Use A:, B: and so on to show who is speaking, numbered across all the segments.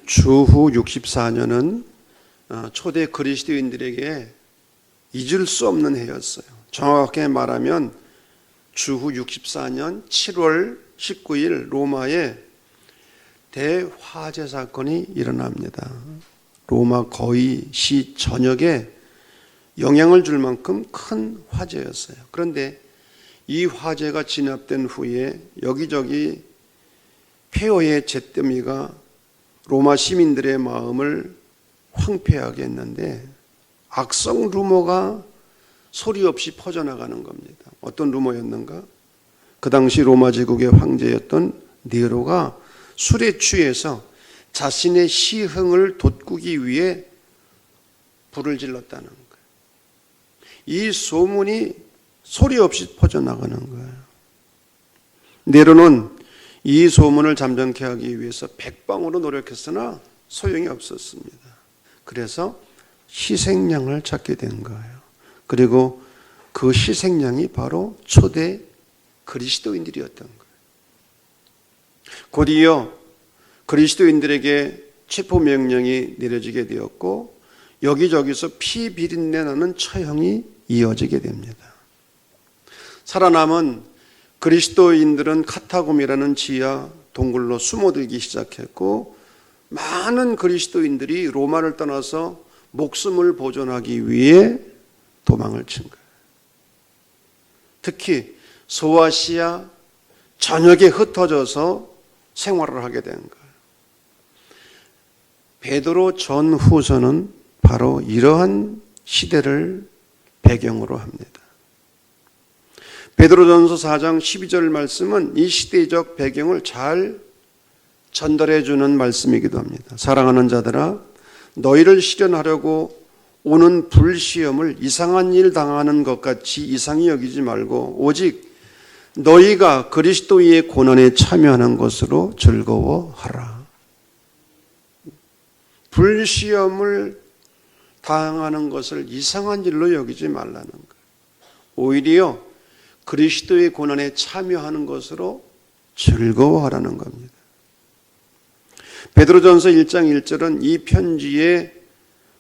A: 주후 64년은 초대 그리스도인들에게 잊을 수 없는 해였어요. 정확하게 말하면 주후 64년 7월 19일 로마에 대화재 사건이 일어납니다. 로마 거의 시 전역에 영향을 줄 만큼 큰 화재였어요. 그런데 이 화재가 진압된 후에 여기저기 폐허의 잿더미가 로마 시민들의 마음을 황폐하게 했는데 악성 루머가 소리 없이 퍼져나가는 겁니다. 어떤 루머였는가? 그 당시 로마 제국의 황제였던 네로가 술에 취해서 자신의 시흥을 돋구기 위해 불을 질렀다는 거예요. 이 소문이 소리 없이 퍼져나가는 거예요. 네로는 이 소문을 잠잠케 하기 위해서 백방으로 노력했으나 소용이 없었습니다. 그래서 희생양을 찾게 된 거예요. 그리고 그 희생양이 바로 초대 그리스도인들이었던 거예요. 곧이어 그리스도인들에게 체포명령이 내려지게 되었고 여기저기서 피 비린내 나는 처형이 이어지게 됩니다. 살아남은 그리스도인들은 카타콤이라는 지하 동굴로 숨어들기 시작했고 많은 그리스도인들이 로마를 떠나서 목숨을 보존하기 위해 도망을 친 거예요. 특히 소아시아 전역에 흩어져서 생활을 하게 된 거예요. 베드로 전후서는 바로 이러한 시대를 배경으로 합니다. 베드로전서 4장 12절 말씀은 이 시대적 배경을 잘 전달해 주는 말씀이기도 합니다. 사랑하는 자들아, 너희를 시련하려고 오는 불시험을 이상한 일 당하는 것 같이 이상히 여기지 말고 오직 너희가 그리스도의 고난에 참여하는 것으로 즐거워하라. 불시험을 당하는 것을 이상한 일로 여기지 말라는 거예요. 오히려 그리스도의 고난에 참여하는 것으로 즐거워하라는 겁니다. 베드로전서 1장 1절은 이 편지의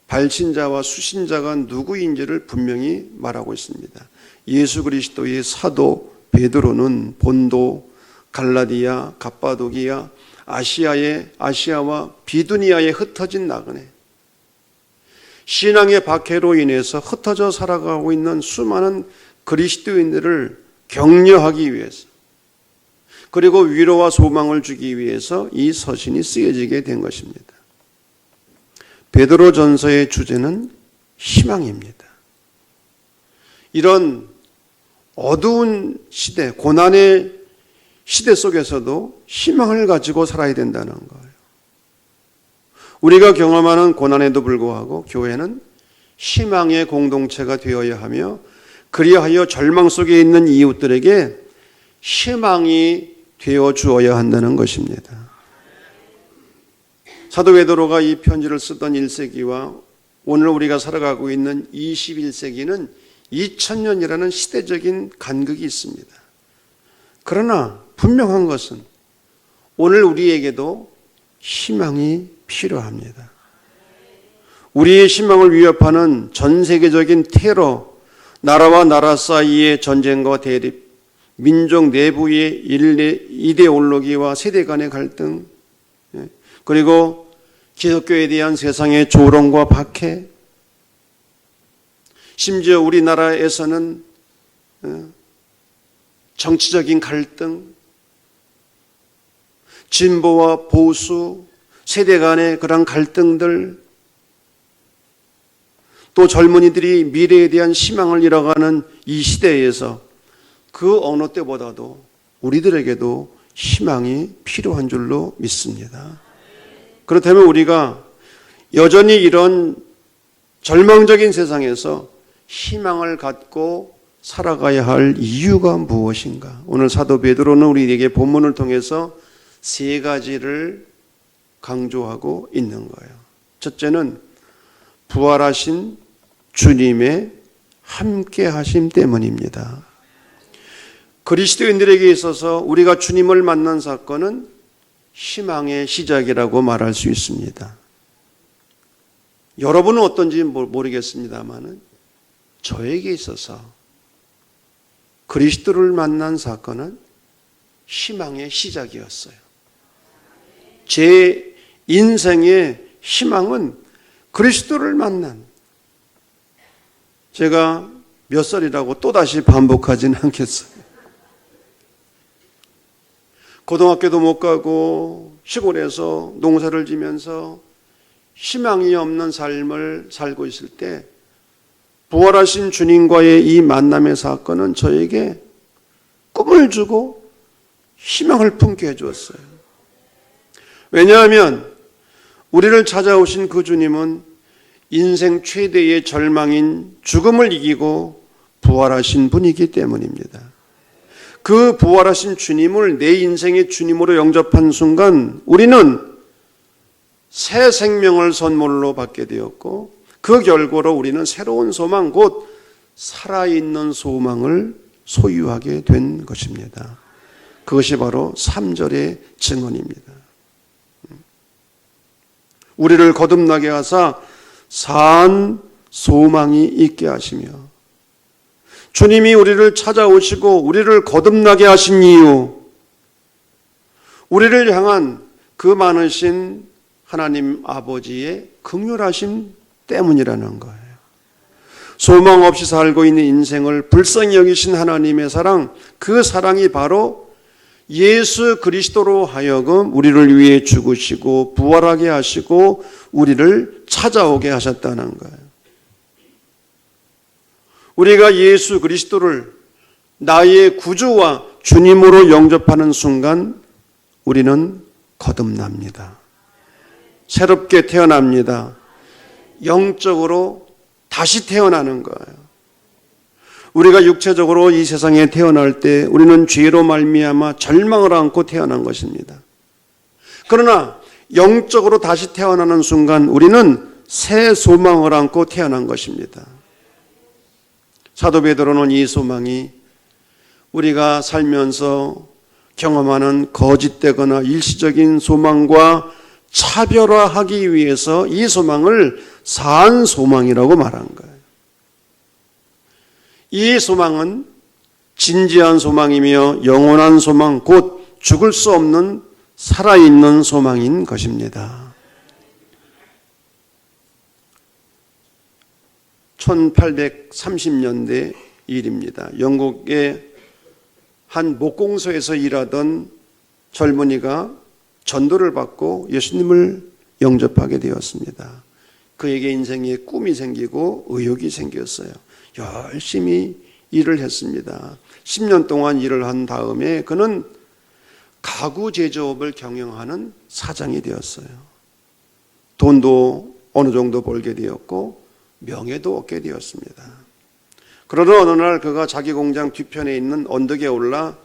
A: 발신자와 수신자가 누구인지를 분명히 말하고 있습니다. 예수 그리스도의 사도 베드로는 본도, 갈라디아, 갑바도기아, 아시아와 비두니아에 흩어진 나그네, 신앙의 박해로 인해서 흩어져 살아가고 있는 수많은 그리스도인들을 격려하기 위해서 그리고 위로와 소망을 주기 위해서 이 서신이 쓰여지게 된 것입니다. 베드로전서의 주제는 희망입니다. 이런 어두운 시대, 고난의 시대 속에서도 희망을 가지고 살아야 된다는 거예요. 우리가 경험하는 고난에도 불구하고 교회는 희망의 공동체가 되어야 하며 그리하여 절망 속에 있는 이웃들에게 희망이 되어 주어야 한다는 것입니다. 사도 베드로가 이 편지를 쓰던 1세기와 오늘 우리가 살아가고 있는 21세기는 2000년이라는 시대적인 간극이 있습니다. 그러나 분명한 것은 오늘 우리에게도 희망이 필요합니다. 우리의 희망을 위협하는 전 세계적인 테러, 나라와 나라 사이의 전쟁과 대립, 민족 내부의 이데올로기와 세대 간의 갈등, 그리고 기독교에 대한 세상의 조롱과 박해, 심지어 우리나라에서는 정치적인 갈등, 진보와 보수, 세대 간의 그런 갈등들, 또 젊은이들이 미래에 대한 희망을 잃어가는 이 시대에서 그 어느 때보다도 우리들에게도 희망이 필요한 줄로 믿습니다. 그렇다면 우리가 여전히 이런 절망적인 세상에서 희망을 갖고 살아가야 할 이유가 무엇인가? 오늘 사도 베드로는 우리에게 본문을 통해서 세 가지를 강조하고 있는 거예요. 첫째는 부활하신 주님의 함께 하심 때문입니다. 그리스도인들에게 있어서 우리가 주님을 만난 사건은 희망의 시작이라고 말할 수 있습니다. 여러분은 어떤지 모르겠습니다만 저에게 있어서 그리스도를 만난 사건은 희망의 시작이었어요. 제 인생의 희망은 그리스도를 만난, 제가 몇 살이라고 또다시 반복하지는 않겠어요. 고등학교도 못 가고 시골에서 농사를 지면서 희망이 없는 삶을 살고 있을 때 부활하신 주님과의 이 만남의 사건은 저에게 꿈을 주고 희망을 품게 해주었어요. 왜냐하면 우리를 찾아오신 그 주님은 인생 최대의 절망인 죽음을 이기고 부활하신 분이기 때문입니다. 그 부활하신 주님을 내 인생의 주님으로 영접한 순간 우리는 새 생명을 선물로 받게 되었고 그 결과로 우리는 새로운 소망, 곧 살아있는 소망을 소유하게 된 것입니다. 그것이 바로 3절의 증언입니다. 우리를 거듭나게 하사 산 소망이 있게 하시며, 주님이 우리를 찾아오시고 우리를 거듭나게 하신 이유, 우리를 향한 그 많으신 하나님 아버지의 긍휼하심 때문이라는 거예요. 소망 없이 살고 있는 인생을 불쌍히 여기신 하나님의 사랑, 그 사랑이 바로 예수 그리스도로 하여금 우리를 위해 죽으시고 부활하게 하시고 우리를 찾아오게 하셨다는 거예요. 우리가 예수 그리스도를 나의 구주와 주님으로 영접하는 순간 우리는 거듭납니다. 새롭게 태어납니다. 영적으로 다시 태어나는 거예요. 우리가 육체적으로 이 세상에 태어날 때 우리는 죄로 말미암아 절망을 안고 태어난 것입니다. 그러나 영적으로 다시 태어나는 순간 우리는 새 소망을 안고 태어난 것입니다. 사도 베드로는 이 소망이 우리가 살면서 경험하는 거짓되거나 일시적인 소망과 차별화하기 위해서 이 소망을 산 소망이라고 말한 거예요. 이 소망은 진지한 소망이며 영원한 소망, 곧 죽을 수 없는 살아있는 소망인 것입니다. 1830년대 일입니다. 영국의 한 목공소에서 일하던 젊은이가 전도를 받고 예수님을 영접하게 되었습니다. 그에게 인생에 꿈이 생기고 의욕이 생겼어요. 열심히 일을 했습니다. 10년 동안 일을 한 다음에 그는 가구 제조업을 경영하는 사장이 되었어요. 돈도 어느 정도 벌게 되었고 명예도 얻게 되었습니다. 그러던 어느 날 그가 자기 공장 뒤편에 있는 언덕에 올라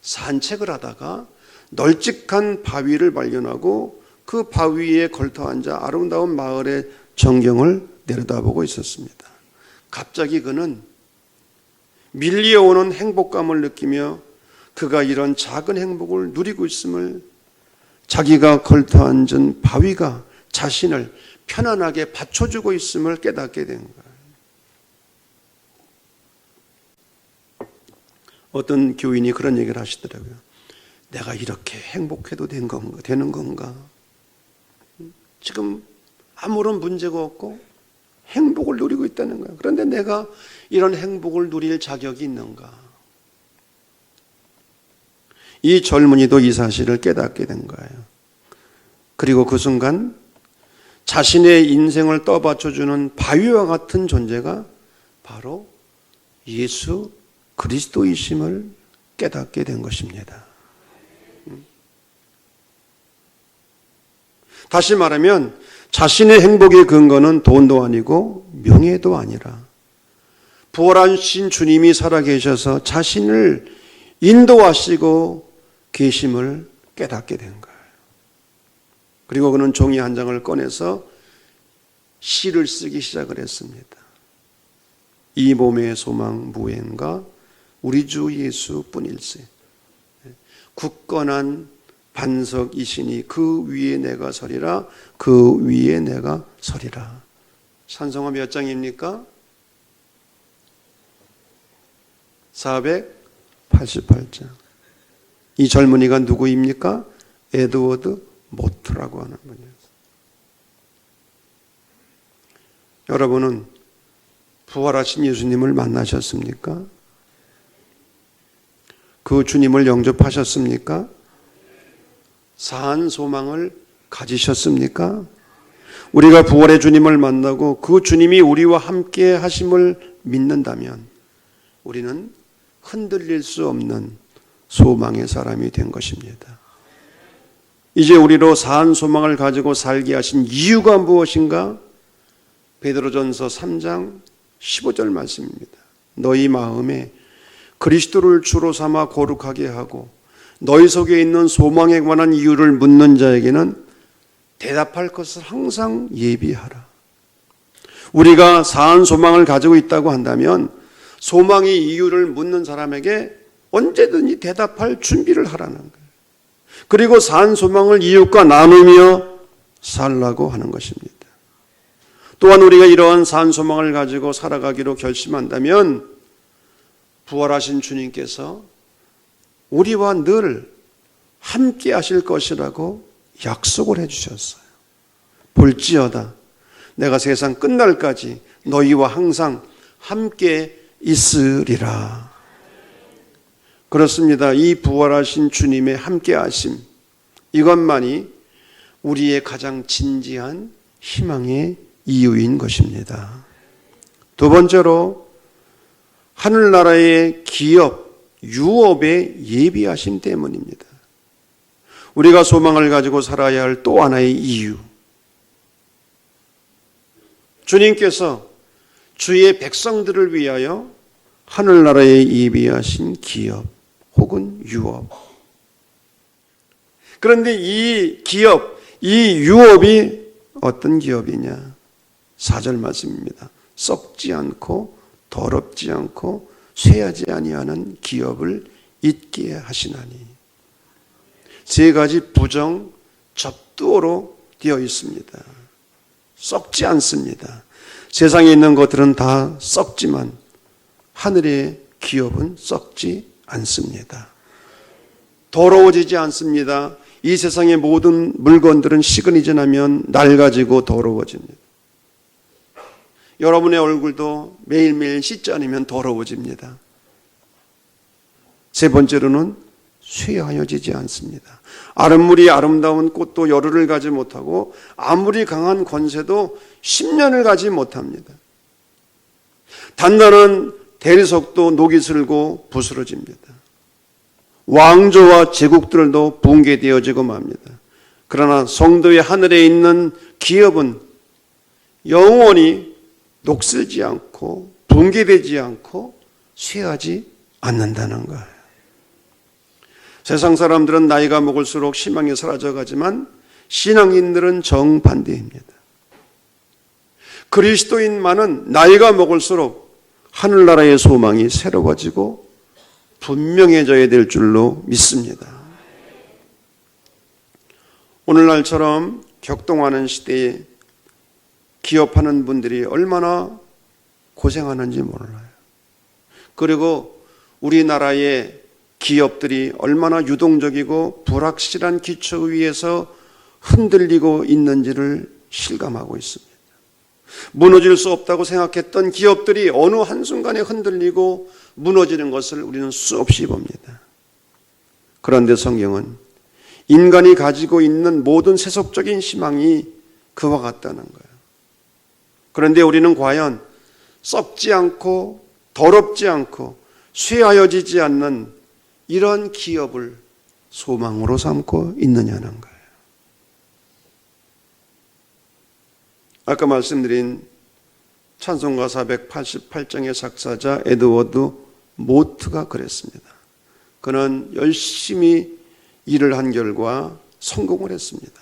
A: 산책을 하다가 널찍한 바위를 발견하고 그 바위에 걸터 앉아 아름다운 마을의 전경을 내려다보고 있었습니다. 갑자기 그는 밀려오는 행복감을 느끼며 그가 이런 작은 행복을 누리고 있음을, 자기가 걸터 앉은 바위가 자신을 편안하게 받쳐주고 있음을 깨닫게 된 거예요. 어떤 교인이 그런 얘기를 하시더라고요. 내가 이렇게 행복해도 되는 건가? 지금 아무런 문제가 없고 행복을 누리고 있다는 거예요. 그런데 내가 이런 행복을 누릴 자격이 있는가? 이 젊은이도 이 사실을 깨닫게 된 거예요. 그리고 그 순간 자신의 인생을 떠받쳐주는 바위와 같은 존재가 바로 예수 그리스도이심을 깨닫게 된 것입니다. 다시 말하면 자신의 행복의 근거는 돈도 아니고 명예도 아니라 부활하신 주님이 살아계셔서 자신을 인도하시고 계심을 깨닫게 된 거예요. 그리고 그는 종이 한 장을 꺼내서 시를 쓰기 시작을 했습니다. 이 몸의 소망 무엔가 우리 주 예수뿐일세. 굳건한 반석이시니 그 위에 내가 서리라. 그 위에 내가 서리라. 찬송가 몇 장입니까? 488장. 이 젊은이가 누구입니까? 에드워드 모트라고 하는 분이었어요. 여러분은 부활하신 예수님을 만나셨습니까? 그 주님을 영접하셨습니까? 사한 소망을 가지셨습니까? 우리가 부활의 주님을 만나고 그 주님이 우리와 함께 하심을 믿는다면 우리는 흔들릴 수 없는 소망의 사람이 된 것입니다. 이제 우리로 사한 소망을 가지고 살게 하신 이유가 무엇인가? 베드로전서 3장 15절 말씀입니다. 너희 마음에 그리스도를 주로 삼아 거룩하게 하고 너희 속에 있는 소망에 관한 이유를 묻는 자에게는 대답할 것을 항상 예비하라. 우리가 사한 소망을 가지고 있다고 한다면 소망의 이유를 묻는 사람에게 언제든지 대답할 준비를 하라는 거예요. 그리고 사한 소망을 이웃과 나누며 살라고 하는 것입니다. 또한 우리가 이러한 사한 소망을 가지고 살아가기로 결심한다면 부활하신 주님께서 우리와 늘 함께 하실 것이라고 약속을 해주셨어요. 볼지어다 내가 세상 끝날까지 너희와 항상 함께 있으리라. 그렇습니다. 이 부활하신 주님의 함께 하심, 이것만이 우리의 가장 진지한 희망의 이유인 것입니다. 두 번째로 하늘나라의 기업, 유업에 예비하심 때문입니다. 우리가 소망을 가지고 살아야 할 또 하나의 이유, 주님께서 주의 백성들을 위하여 하늘나라에 예비하신 기업 혹은 유업. 그런데 이 기업, 이 유업이 어떤 기업이냐? 4절 말씀입니다. 썩지 않고 더럽지 않고 쇠하지 아니하는 기업을 잊게 하시나니. 세 가지 부정 접두어로 되어 있습니다. 썩지 않습니다. 세상에 있는 것들은 다 썩지만 하늘의 기업은 썩지 않습니다. 더러워지지 않습니다. 이 세상의 모든 물건들은 시간이 지나면 낡아지고 더러워집니다. 여러분의 얼굴도 매일매일 씻지 않으면 더러워집니다. 세 번째로는 쇠하여지지 않습니다. 아름물이 아름다운 꽃도 열흘을 가지 못하고 아무리 강한 권세도 10년을 가지 못합니다. 단단한 대리석도 녹이 슬고 부스러집니다. 왕조와 제국들도 붕괴되어지고 맙니다. 그러나 성도의 하늘에 있는 기업은 영원히 녹슬지 않고 붕괴되지 않고 쇠하지 않는다는 거예요. 세상 사람들은 나이가 먹을수록 희망이 사라져가지만 신앙인들은 정반대입니다. 그리스도인만은 나이가 먹을수록 하늘나라의 소망이 새로워지고 분명해져야 될 줄로 믿습니다. 오늘날처럼 격동하는 시대에 기업하는 분들이 얼마나 고생하는지 몰라요. 그리고 우리나라의 기업들이 얼마나 유동적이고 불확실한 기초 위에서 흔들리고 있는지를 실감하고 있습니다. 무너질 수 없다고 생각했던 기업들이 어느 한순간에 흔들리고 무너지는 것을 우리는 수없이 봅니다. 그런데 성경은 인간이 가지고 있는 모든 세속적인 희망이 그와 같다는 거예요. 그런데 우리는 과연 썩지 않고 더럽지 않고 쇠하여지지 않는 이런 기업을 소망으로 삼고 있느냐는 거예요. 아까 말씀드린 찬송가 488장의 작사자 에드워드 모트가 그랬습니다. 그는 열심히 일을 한 결과 성공을 했습니다.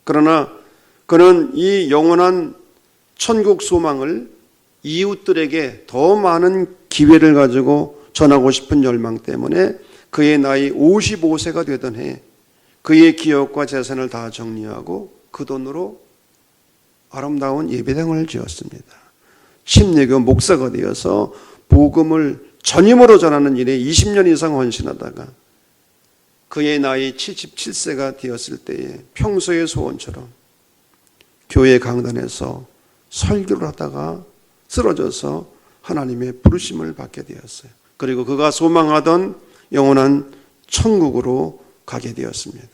A: 그러나 그는 이 영원한 천국 소망을 이웃들에게 더 많은 기회를 가지고 전하고 싶은 열망 때문에 그의 나이 55세가 되던 해 그의 기업과 재산을 다 정리하고 그 돈으로 아름다운 예배당을 지었습니다. 침례교 목사가 되어서 복음을 전임으로 전하는 일에 20년 이상 헌신하다가 그의 나이 77세가 되었을 때에 평소의 소원처럼 교회 강단에서 설교를 하다가 쓰러져서 하나님의 부르심을 받게 되었어요. 그리고 그가 소망하던 영원한 천국으로 가게 되었습니다.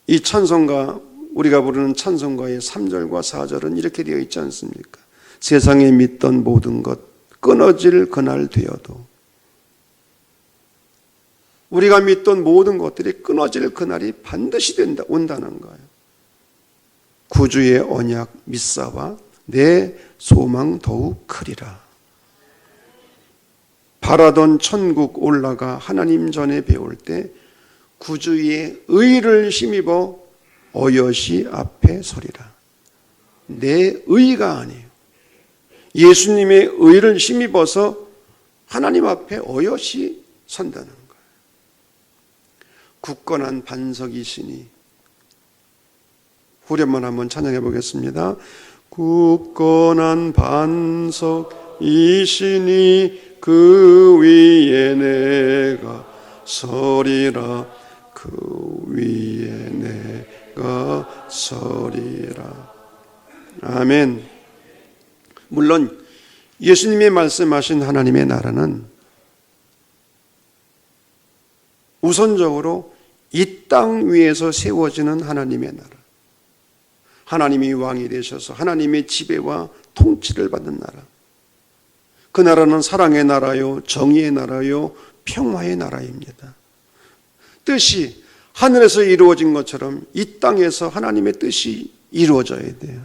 A: 이 찬송가, 우리가 부르는 찬송가의 3절과 4절은 이렇게 되어 있지 않습니까? 세상에 믿던 모든 것 끊어질 그날 되어도, 우리가 믿던 모든 것들이 끊어질 그날이 반드시 온다는 거예요. 구주의 언약 믿사와 내 소망 더욱 크리라. 바라던 천국 올라가 하나님 전에 배울 때 구주의 의를 힘입어 어여시 앞에 서리라. 내 의가 아니에요. 예수님의 의를 힘입어서 하나님 앞에 어여시 선다는 거예요. 굳건한 반석이시니, 후렴만 한번 찬양해 보겠습니다. 굳건한 반석이시니 그 위에 내가 서리라. 그 위에 내가 서리라. 아멘. 물론 예수님이 말씀하신 하나님의 나라는 우선적으로 이 땅 위에서 세워지는 하나님의 나라, 하나님이 왕이 되셔서 하나님의 지배와 통치를 받는 나라, 그 나라는 사랑의 나라요, 정의의 나라요, 평화의 나라입니다. 뜻이 하늘에서 이루어진 것처럼 이 땅에서 하나님의 뜻이 이루어져야 돼요.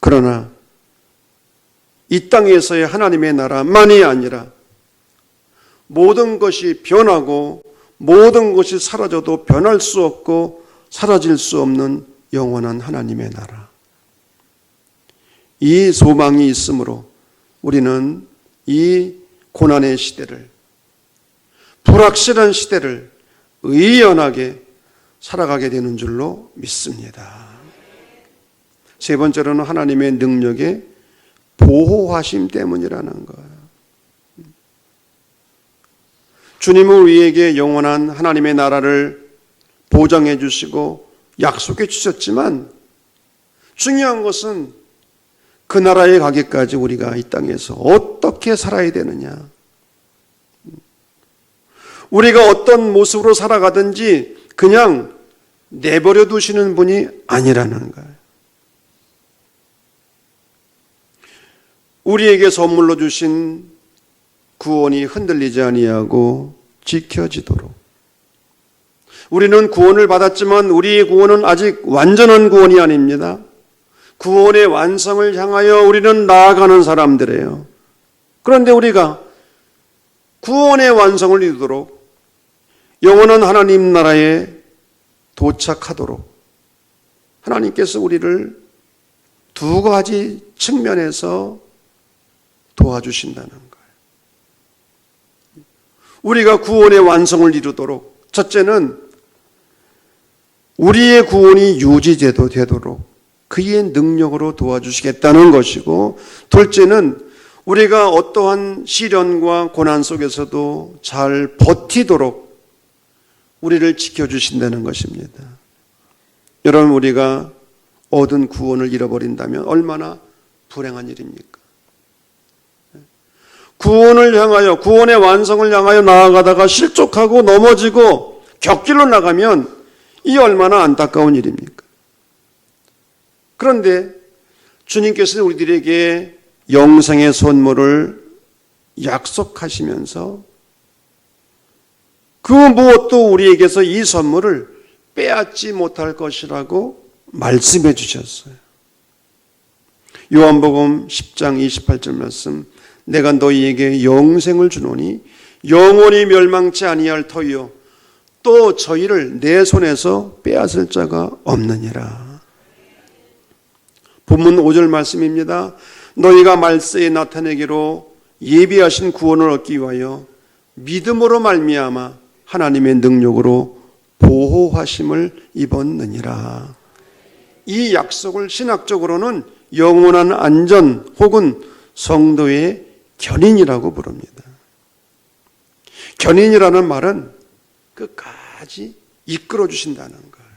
A: 그러나 이 땅에서의 하나님의 나라만이 아니라 모든 것이 변하고 모든 것이 사라져도 변할 수 없고 사라질 수 없는 영원한 하나님의 나라, 이 소망이 있으므로 우리는 이 고난의 시대를, 불확실한 시대를 의연하게 살아가게 되는 줄로 믿습니다. 세 번째로는 하나님의 능력의 보호하심 때문이라는 거예요. 주님은 우리에게 영원한 하나님의 나라를 보장해 주시고 약속해 주셨지만 중요한 것은 그 나라에 가기까지 우리가 이 땅에서 어떻게 살아야 되느냐, 우리가 어떤 모습으로 살아가든지 그냥 내버려 두시는 분이 아니라는 거예요. 우리에게 선물로 주신 구원이 흔들리지 아니하고 지켜지도록, 우리는 구원을 받았지만 우리의 구원은 아직 완전한 구원이 아닙니다. 구원의 완성을 향하여 우리는 나아가는 사람들이에요. 그런데 우리가 구원의 완성을 이루도록, 영원한 하나님 나라에 도착하도록 하나님께서 우리를 두 가지 측면에서 도와주신다는 거예요. 우리가 구원의 완성을 이루도록, 첫째는 우리의 구원이 유지되도록 그의 능력으로 도와주시겠다는 것이고, 둘째는 우리가 어떠한 시련과 고난 속에서도 잘 버티도록 우리를 지켜주신다는 것입니다. 여러분, 우리가 얻은 구원을 잃어버린다면 얼마나 불행한 일입니까? 구원을 향하여, 구원의 완성을 향하여 나아가다가 실족하고 넘어지고 곁길로 나가면 이 얼마나 안타까운 일입니까? 그런데 주님께서는 우리들에게 영생의 선물을 약속하시면서 그 무엇도 우리에게서 이 선물을 빼앗지 못할 것이라고 말씀해 주셨어요. 요한복음 10장 28절 말씀, 내가 너희에게 영생을 주노니 영원히 멸망치 아니할 터이요 또 저희를 내 손에서 빼앗을 자가 없느니라. 본문 5절 말씀입니다. 너희가 말세에 나타내기로 예비하신 구원을 얻기 위하여 믿음으로 말미암아 하나님의 능력으로 보호하심을 입었느니라. 이 약속을 신학적으로는 영원한 안전 혹은 성도의 견인이라고 부릅니다. 견인이라는 말은 끝까지 이끌어 주신다는 거예요.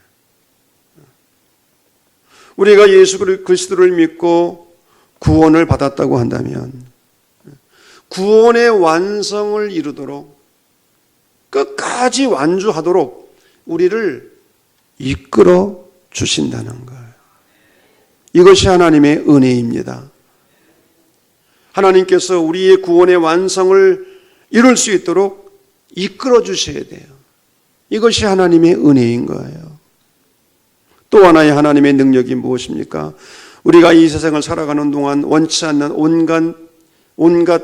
A: 우리가 예수 그리스도를 믿고 구원을 받았다고 한다면 구원의 완성을 이루도록 끝까지 완주하도록 우리를 이끌어 주신다는 거예요. 이것이 하나님의 은혜입니다. 하나님께서 우리의 구원의 완성을 이룰 수 있도록 이끌어 주셔야 돼요. 이것이 하나님의 은혜인 거예요. 또 하나의 하나님의 능력이 무엇입니까? 우리가 이 세상을 살아가는 동안 원치 않는 온갖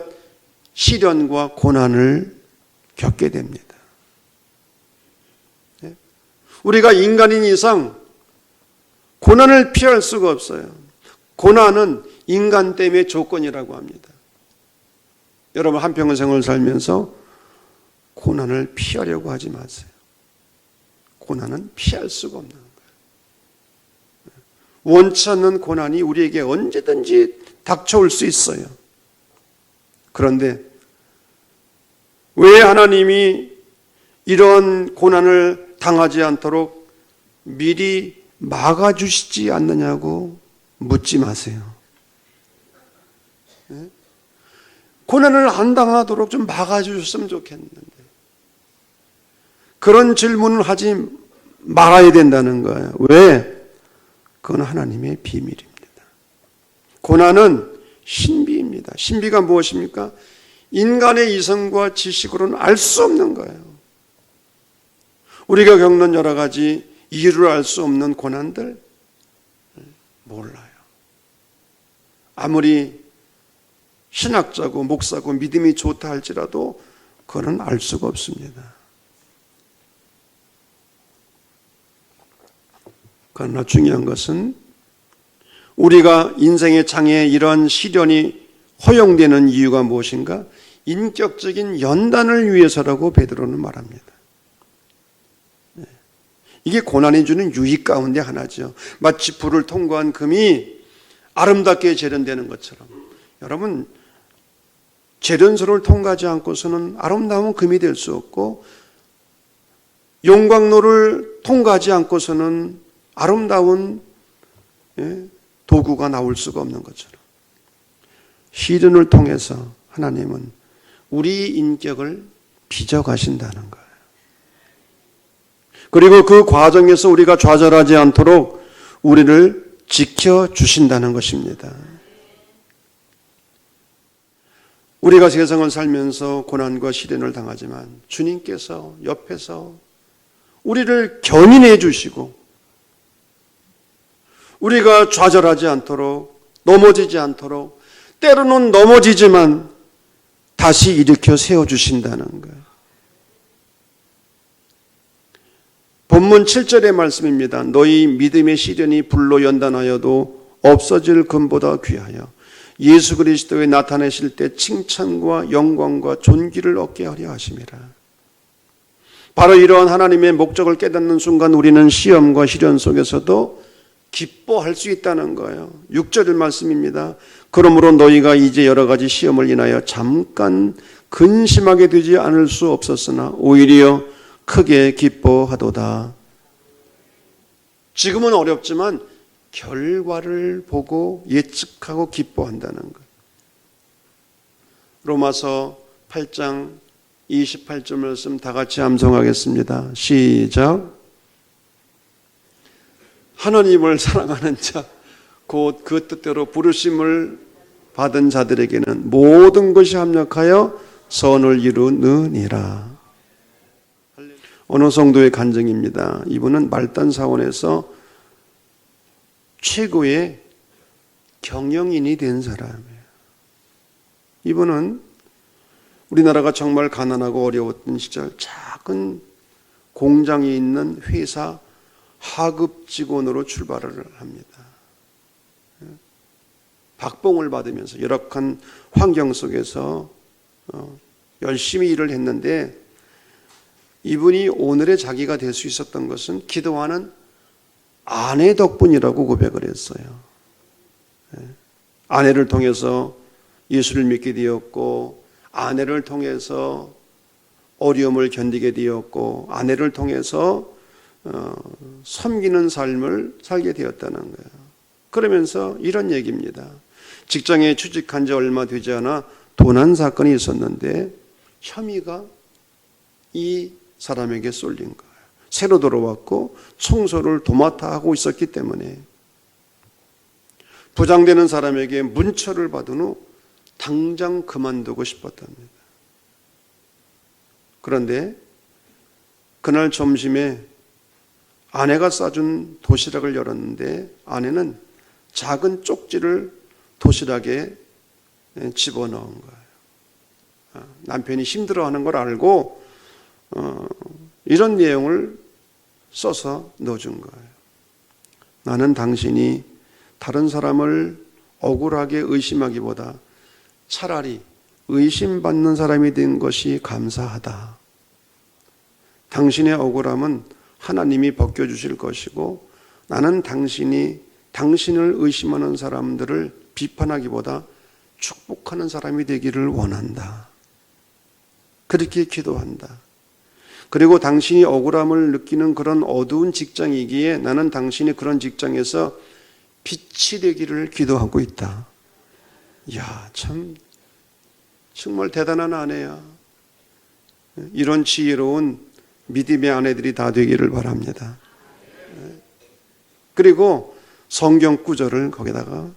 A: 시련과 고난을 겪게 됩니다. 우리가 인간인 이상 고난을 피할 수가 없어요. 고난은 인간 때문에 조건이라고 합니다. 여러분 한평생을 살면서 고난을 피하려고 하지 마세요. 고난은 피할 수가 없는 거예요. 원치 않는 고난이 우리에게 언제든지 닥쳐올 수 있어요. 그런데 왜 하나님이 이런 고난을 당하지 않도록 미리 막아주시지 않느냐고 묻지 마세요. 고난을 안 당하도록 좀 막아주셨으면 좋겠는데 그런 질문을 하지 말아야 된다는 거예요. 왜? 그건 하나님의 비밀입니다. 고난은 신비입니다. 신비가 무엇입니까? 인간의 이성과 지식으로는 알 수 없는 거예요. 우리가 겪는 여러 가지 이유를 알 수 없는 고난들 몰라요. 아무리 신학자고 목사고 믿음이 좋다 할지라도 그건 알 수가 없습니다. 그러나 중요한 것은 우리가 인생의 장애에 이런 시련이 허용되는 이유가 무엇인가? 인격적인 연단을 위해서라고 베드로는 말합니다. 이게 고난이 주는 유익 가운데 하나죠. 마치 불을 통과한 금이 아름답게 재련되는 것처럼 여러분 재련소를 통과하지 않고서는 아름다운 금이 될 수 없고 용광로를 통과하지 않고서는 아름다운 도구가 나올 수가 없는 것처럼 시련을 통해서 하나님은 우리 인격을 빚어가신다는 거예요. 그리고 그 과정에서 우리가 좌절하지 않도록 우리를 지켜주신다는 것입니다. 우리가 세상을 살면서 고난과 시련을 당하지만 주님께서 옆에서 우리를 견인해 주시고 우리가 좌절하지 않도록 넘어지지 않도록 때로는 넘어지지만 다시 일으켜 세워주신다는 거예요. 본문 7절의 말씀입니다. 너희 믿음의 시련이 불로 연단하여도 없어질 금보다 귀하여 예수 그리스도에 나타내실 때 칭찬과 영광과 존귀를 얻게 하려 하심이라. 바로 이러한 하나님의 목적을 깨닫는 순간 우리는 시험과 시련 속에서도 기뻐할 수 있다는 거예요. 6절의 말씀입니다. 그러므로 너희가 이제 여러 가지 시험을 인하여 잠깐 근심하게 되지 않을 수 없었으나 오히려 크게 기뻐하도다. 지금은 어렵지만 결과를 보고 예측하고 기뻐한다는 것. 로마서 8장 28절 말씀 다 같이 암송하겠습니다. 시작. 하나님을 사랑하는 자, 곧 그 뜻대로 부르심을 받은 자들에게는 모든 것이 합력하여 선을 이루느니라. 어느 성도의 간증입니다. 이분은 말단 사원에서 최고의 경영인이 된 사람이에요. 이분은 우리나라가 정말 가난하고 어려웠던 시절 작은 공장이 있는 회사 하급 직원으로 출발을 합니다. 박봉을 받으면서 열악한 환경 속에서 열심히 일을 했는데 이분이 오늘의 자기가 될 수 있었던 것은 기도하는 아내 덕분이라고 고백을 했어요. 아내를 통해서 예수를 믿게 되었고, 아내를 통해서 어려움을 견디게 되었고, 아내를 통해서 섬기는 삶을 살게 되었다는 거예요. 그러면서 이런 얘기입니다. 직장에 취직한 지 얼마 되지 않아 도난 사건이 있었는데 혐의가 이 사람에게 쏠린 거예요. 새로 들어왔고 청소를 도맡아 하고 있었기 때문에 부장되는 사람에게 문처를 받은 후 당장 그만두고 싶었답니다. 그런데 그날 점심에 아내가 싸준 도시락을 열었는데 아내는 작은 쪽지를 도시락에 집어넣은 거예요. 남편이 힘들어하는 걸 알고 이런 내용을 써서 넣어준 거예요. 나는 당신이 다른 사람을 억울하게 의심하기보다 차라리 의심받는 사람이 된 것이 감사하다. 당신의 억울함은 하나님이 벗겨주실 것이고 나는 당신이 당신을 의심하는 사람들을 비판하기보다 축복하는 사람이 되기를 원한다. 그렇게 기도한다. 그리고 당신이 억울함을 느끼는 그런 어두운 직장이기에 나는 당신이 그런 직장에서 빛이 되기를 기도하고 있다. 이야, 참 정말 대단한 아내야. 이런 지혜로운 믿음의 아내들이 다 되기를 바랍니다. 그리고 성경 구절을 거기다가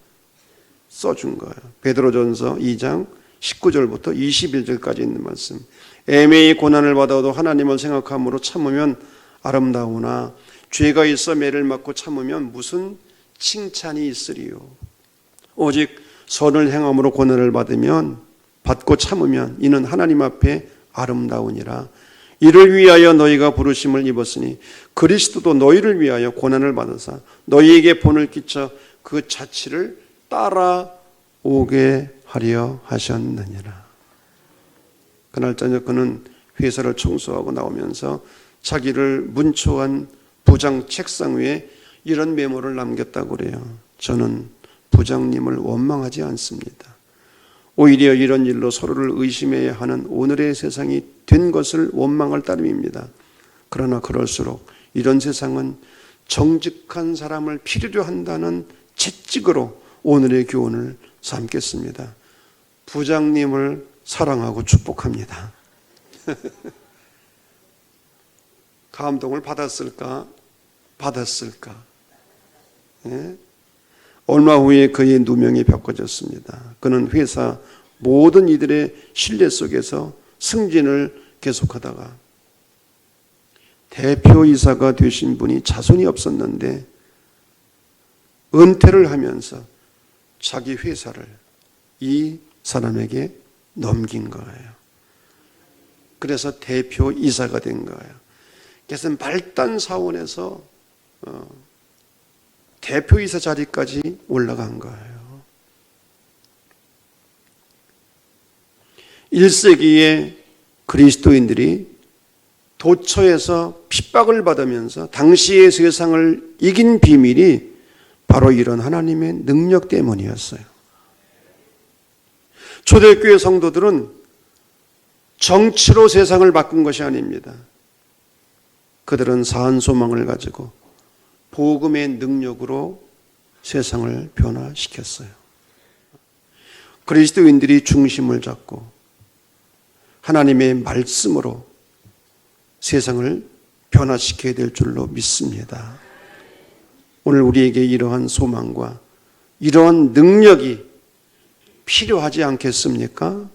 A: 써준 거예요. 베드로전서 2장 19절부터 21절까지 있는 말씀. 애매히 고난을 받아도 하나님을 생각함으로 참으면 아름다우나 죄가 있어 매를 맞고 참으면 무슨 칭찬이 있으리요. 오직 선을 행함으로 고난을 받고 참으면 이는 하나님 앞에 아름다우니라. 이를 위하여 너희가 부르심을 입었으니 그리스도도 너희를 위하여 고난을 받으사 너희에게 본을 끼쳐 그 자취를 따라오게 하려 하셨느니라. 그날 저녁 그는 회사를 청소하고 나오면서 자기를 문초한 부장 책상 위에 이런 메모를 남겼다고 그래요. 저는 부장님을 원망하지 않습니다. 오히려 이런 일로 서로를 의심해야 하는 오늘의 세상이 된 것을 원망할 따름입니다. 그러나 그럴수록 이런 세상은 정직한 사람을 필요로 한다는 채찍으로 오늘의 교훈을 삼겠습니다. 부장님을 사랑하고 축복합니다. 감동을 받았을까? 받았을까? 예? 얼마 후에 그의 누명이 벗겨졌습니다. 그는 회사 모든 이들의 신뢰 속에서 승진을 계속하다가 대표이사가 되신 분이 자손이 없었는데 은퇴를 하면서 자기 회사를 이 사람에게 넘긴 거예요. 그래서 대표이사가 된 거예요. 그래서 말단 사원에서 대표이사 자리까지 올라간 거예요. 1세기의 그리스도인들이 도처에서 핍박을 받으면서 당시의 세상을 이긴 비밀이 바로 이런 하나님의 능력 때문이었어요. 초대교회 성도들은 정치로 세상을 바꾼 것이 아닙니다. 그들은 사한 소망을 가지고 복음의 능력으로 세상을 변화시켰어요. 그리스도인들이 중심을 잡고 하나님의 말씀으로 세상을 변화시켜야 될 줄로 믿습니다. 오늘 우리에게 이러한 소망과 이러한 능력이 필요하지 않겠습니까?